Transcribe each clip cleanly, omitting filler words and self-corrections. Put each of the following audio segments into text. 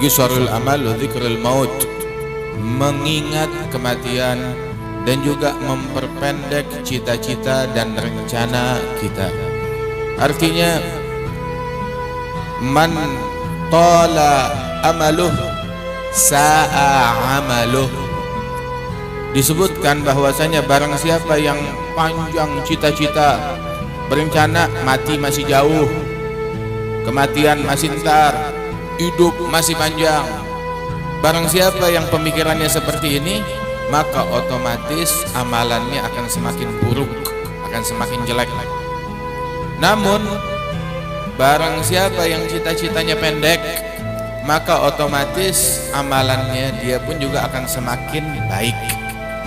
Gisarul amal wa dzikrul maut, mengingat kematian dan juga memperpendek cita-cita dan rencana kita. Artinya man tala amaluh sa'a amaluh. Disebutkan bahwasanya barang siapa yang panjang cita-cita, berencana mati masih jauh, kematian masih ntar, hidup masih panjang. Barang siapa yang pemikirannya seperti ini, maka otomatis amalannya akan semakin buruk, akan semakin jelek. Namun barang siapa yang cita-citanya pendek, maka otomatis amalannya dia pun juga akan semakin baik,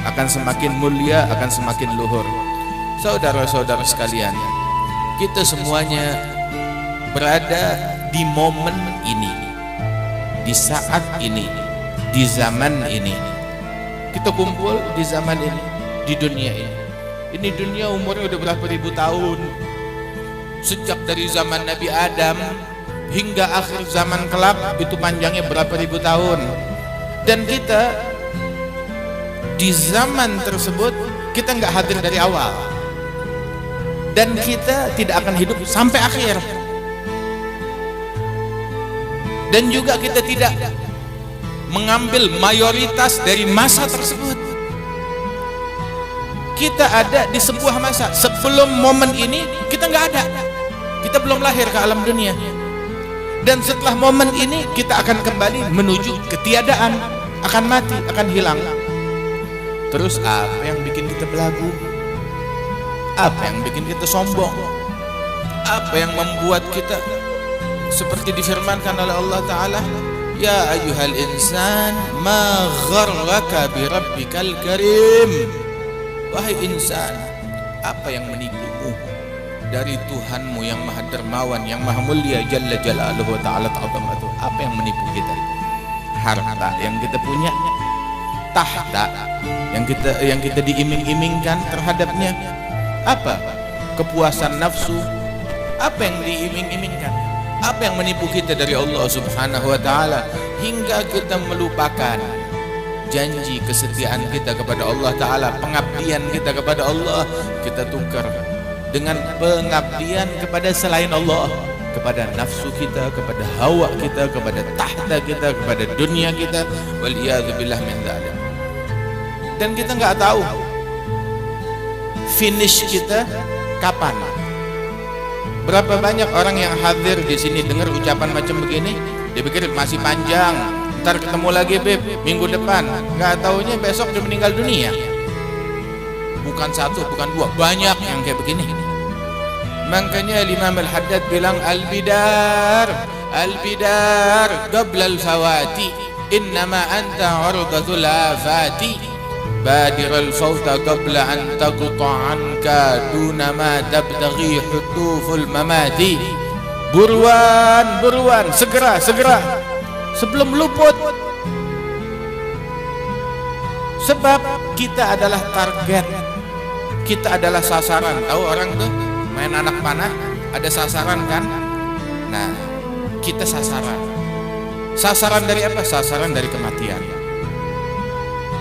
akan semakin mulia, akan semakin luhur. Saudara-saudara sekalian, kita semuanya berada di momen ini, di saat ini, di zaman ini. Kita kumpul di zaman ini, di dunia ini. Ini dunia umurnya udah berapa ribu tahun. Sejak dari zaman Nabi Adam hingga akhir zaman kelak, itu panjangnya berapa ribu tahun. Dan kita di zaman tersebut, kita nggak hadir dari awal, dan kita tidak akan hidup sampai akhir. Dan juga kita tidak mengambil mayoritas dari masa tersebut. Kita ada di sebuah masa. Sebelum momen ini kita nggak ada, kita belum lahir ke alam dunia. Dan setelah momen ini kita akan kembali menuju ketiadaan, akan mati, akan hilang. Terus apa yang bikin kita belagu? Apa yang bikin kita sombong? Apa yang membuat kita seperti difirmankan oleh Allah Ta'ala, ya ayyuhal insan ma gharraka bi rabbikal karim. Wahai insan, apa yang menipumu dari Tuhanmu yang maha dermawan, yang maha mulia, jalla jalaluhu ta'ala ta'zamatu. Apa yang menipu kita? Harta yang kita punya, tahta yang kita diiming-imingkan terhadapnya. Apa? Kepuasan nafsu. Apa yang diiming-imingkan? Apa yang menipu kita dari Allah Subhanahu wa ta'ala hingga kita melupakan janji kesetiaan kita kepada Allah Ta'ala, pengabdian kita kepada Allah, kita tukar dengan pengabdian kepada selain Allah, kepada nafsu kita, kepada hawa kita, kepada tahta kita, kepada dunia kita. Waliyadzubillah min dzalik. Dan kita nggak tahu finish kita kapan. Berapa banyak orang yang hadir di sini dengar ucapan macam begini, dia pikir masih panjang, ntar ketemu lagi beb minggu depan, nggak taunya besok dia meninggal dunia. Bukan satu, bukan dua, banyak yang kayak begini. Makanya Imam Al-Haddad bilang al-bidar qabla al-fawati innama anta urdatul afati badir al-fawta qabla an taqta'anka duna ma tabtaghi huduful mamati. Buruan, segera sebelum luput. Sebab kita adalah target, kita adalah sasaran. Tahu orang tuh main anak panah, ada sasaran kan? Nah, kita sasaran. Sasaran dari apa? Sasaran dari kematian.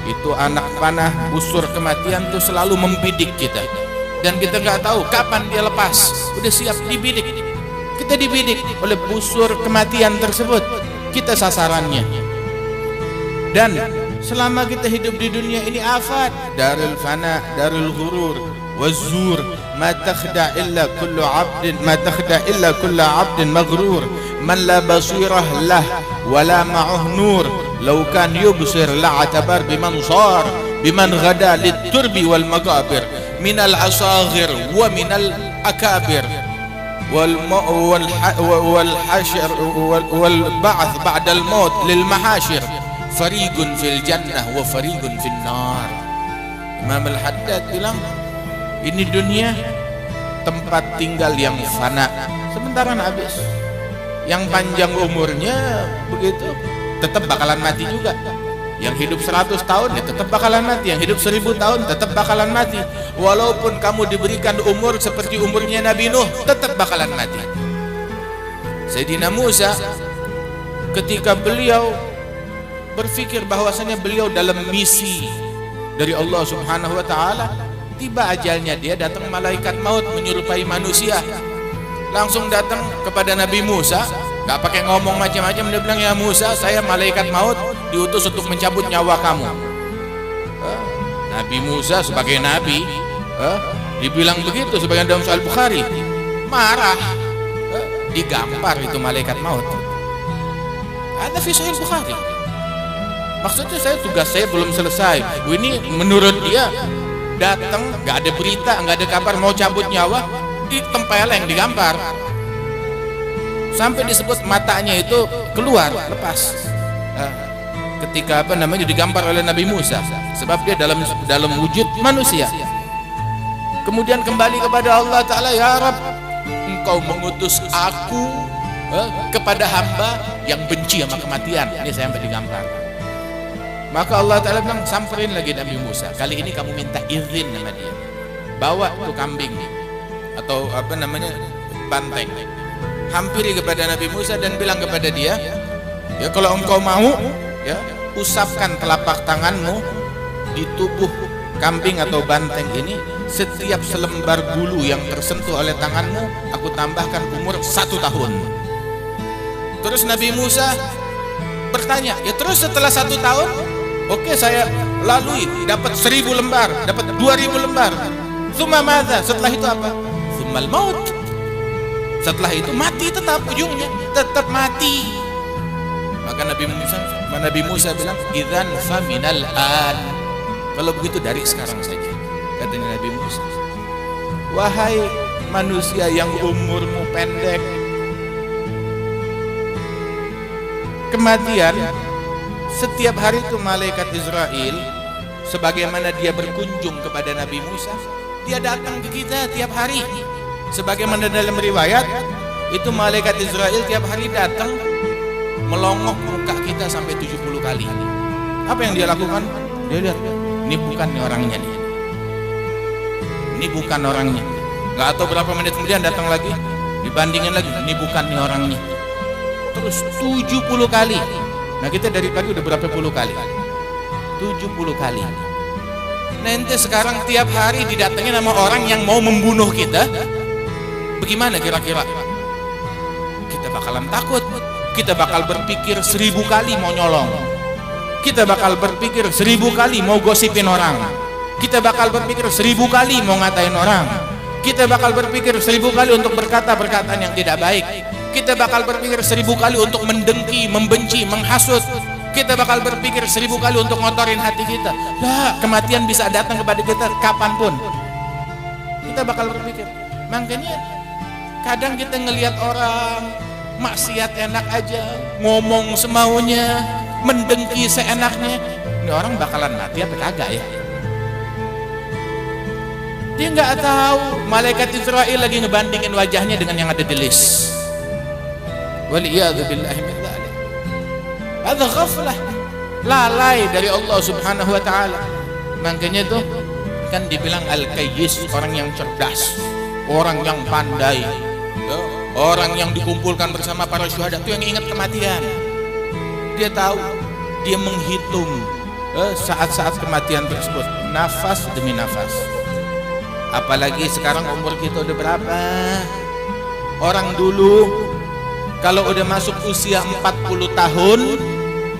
Itu anak panah busur kematian tuh selalu membidik kita, dan kita nggak tahu kapan dia lepas. Udah siap dibidik. Kita dibidik oleh busur kematian tersebut. Kita sasarannya. Dan selama kita hidup di dunia ini afat, darul fana, darul ghurur, wazur, ma takhda illa kullu 'abdin, ma takhda illa kullu 'abdin maghrur, man la basirah lah wala ma'uh nur, law kan yubsir la'tabar biman sar, biman ghada lit-turbi wal magabir, min al-asaghir wa min al-akabir, wal hashr wal ba'th ba'da al-maut lil mahashir, fariqun fil jannah wa fariqun fil nar. Imam Al-Haddad bilang, ini dunia tempat tinggal yang fana, sebentar habis. Yang panjang umurnya begitu tetap bakalan mati juga. Yang hidup 100 tahun ya tetap bakalan mati, yang hidup 1000 tahun tetap bakalan mati. Walaupun kamu diberikan umur seperti umurnya Nabi Nuh, tetap bakalan mati. Sayyidina Musa ketika beliau berpikir bahwasanya beliau dalam misi dari Allah Subhanahu wa taala, tiba ajalnya dia, datang malaikat maut menyerupai manusia. Langsung datang kepada Nabi Musa, gak pakai ngomong macam-macam, dia bilang, "Ya Musa, saya malaikat maut diutus untuk mencabut nyawa kamu." Nabi Musa sebagai nabi, dibilang begitu sebagian dalam Sahih Bukhari, marah, digampar itu malaikat maut. Ada di Sahih Bukhari. Maksudnya tugas saya belum selesai. Ini menurut dia datang, nggak ada berita, nggak ada kabar, mau cabut nyawa, ditempeleng, digampar, sampai disebut matanya itu keluar, lepas. Ketika digampar oleh Nabi Musa, sebab dia dalam wujud manusia. Kemudian kembali kepada Allah Ta'ala, "Ya Rabb, Engkau mengutus aku kepada hamba yang benci sama kematian." Ini saya sampai digampar. Maka Allah Ta'ala bilang, samperin lagi Nabi Musa, kali ini kamu minta izin sama dia, bawa tuh kambing atau banteng, hampiri kepada Nabi Musa dan bilang kepada dia, ya kalau engkau mau, ya usapkan telapak tanganmu di tubuh kambing atau banteng ini, setiap selembar bulu yang tersentuh oleh tanganmu aku tambahkan umur 1 tahun. Terus Nabi Musa bertanya, ya terus setelah 1 tahun, oke, saya lalui, dapat 1000 lembar, dapat 2000 lembar. Tsumma madza? Setelah itu apa? Tsummal maut. Setelah itu mati, tetap ujungnya tetap mati. Maka Nabi Musa bilang, "Idzan faminal an." Kalau begitu dari sekarang saja, katanya Nabi Musa. Wahai manusia yang umurmu pendek, kematian setiap hari itu malaikat Israel, sebagaimana dia berkunjung kepada Nabi Musa, dia datang ke kita tiap hari. Sebagaimana dalam riwayat itu malaikat Israel tiap hari datang melongok muka kita sampai 70 kali. Apa yang dia lakukan? Dia lihat, ini bukan nih orangnya nih. Ini bukan orangnya. Gak tahu berapa menit kemudian datang lagi, dibandingin lagi, ini bukan nih orangnya. Terus 70 kali. Nah kita dari pagi udah berapa puluh kali? 70 kali. Nah ente sekarang tiap hari didatengin sama orang yang mau membunuh kita, bagaimana kira-kira? Kita bakalan takut. Kita bakal berpikir 1000 kali mau nyolong. Kita bakal berpikir 1000 kali mau gosipin orang. Kita bakal berpikir 1000 kali mau ngatain orang. Kita bakal berpikir 1000 kali untuk berkata perkataan yang tidak baik. Kita bakal berpikir 1000 kali untuk mendengki, membenci, menghasut. Kita bakal berpikir 1000 kali untuk ngotorin hati kita. Lah, kematian bisa datang kepada kita kapanpun. Kita bakal berpikir. Makanya kadang kita ngelihat orang maksiat enak aja, ngomong semaunya, mendengki seenaknya. Ini orang bakalan mati apa kagak ya? Dia nggak tahu malaikat Israel lagi ngebandingin wajahnya dengan yang ada di list. Waliyadzubillahi min dzalik. Ada ghaflah, lalai dari Allah Subhanahu wa taala. Makanya tuh kan dibilang al-kayyis, orang yang cerdas, orang yang pandai, orang yang dikumpulkan bersama para syuhada itu yang ingat kematian. Dia tahu, dia menghitung saat-saat kematian tersebut, nafas demi nafas. Apalagi sekarang umur kita udah berapa? Orang dulu kalau udah masuk usia 40 tahun,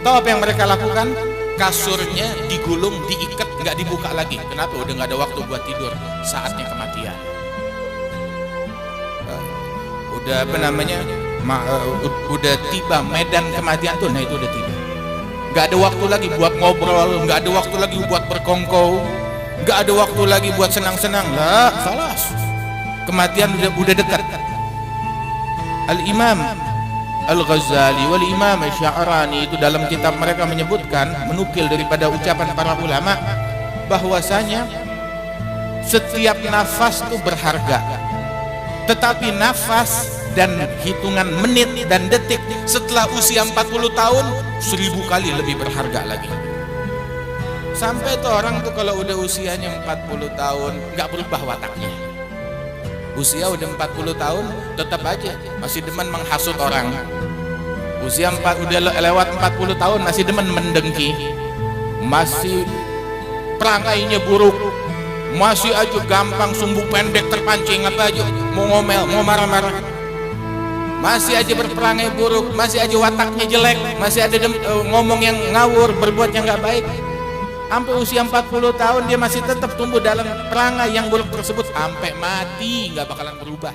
tahu apa yang mereka lakukan? Kasurnya digulung, diikat, nggak dibuka lagi. Kenapa? Udah nggak ada waktu buat tidur, saatnya kematian. Udah udah tiba medan kematian tuh, nah itu udah tiba. Nggak ada waktu lagi buat ngobrol, nggak ada waktu lagi buat berkongkow, nggak ada waktu lagi buat senang-senang. Lah, salah. Kematian udah dekat. Al-Imam Al-Ghazali wal Imam Sya'rani itu dalam kitab mereka menyebutkan, menukil daripada ucapan para ulama, bahwasanya setiap nafas itu berharga. Tetapi nafas dan hitungan menit dan detik setelah usia 40 tahun 1000 kali lebih berharga lagi. Sampai tuh orang tuh kalau udah usianya 40 tahun nggak berubah wataknya. Usia udah 40 tahun tetap aja masih demen menghasut orang. udah lewat 40 tahun masih demen mendengki, masih perangainya buruk, masih aja gampang sumbu pendek terpancing, apa aja mau ngomel, mau marah-marah, masih aja berperangai buruk, masih aja wataknya jelek, masih ada ngomong yang ngawur, berbuat yang nggak baik. Sampai usia 40 tahun dia masih tetap tumbuh dalam perangai yang buruk tersebut, sampai mati nggak bakalan berubah.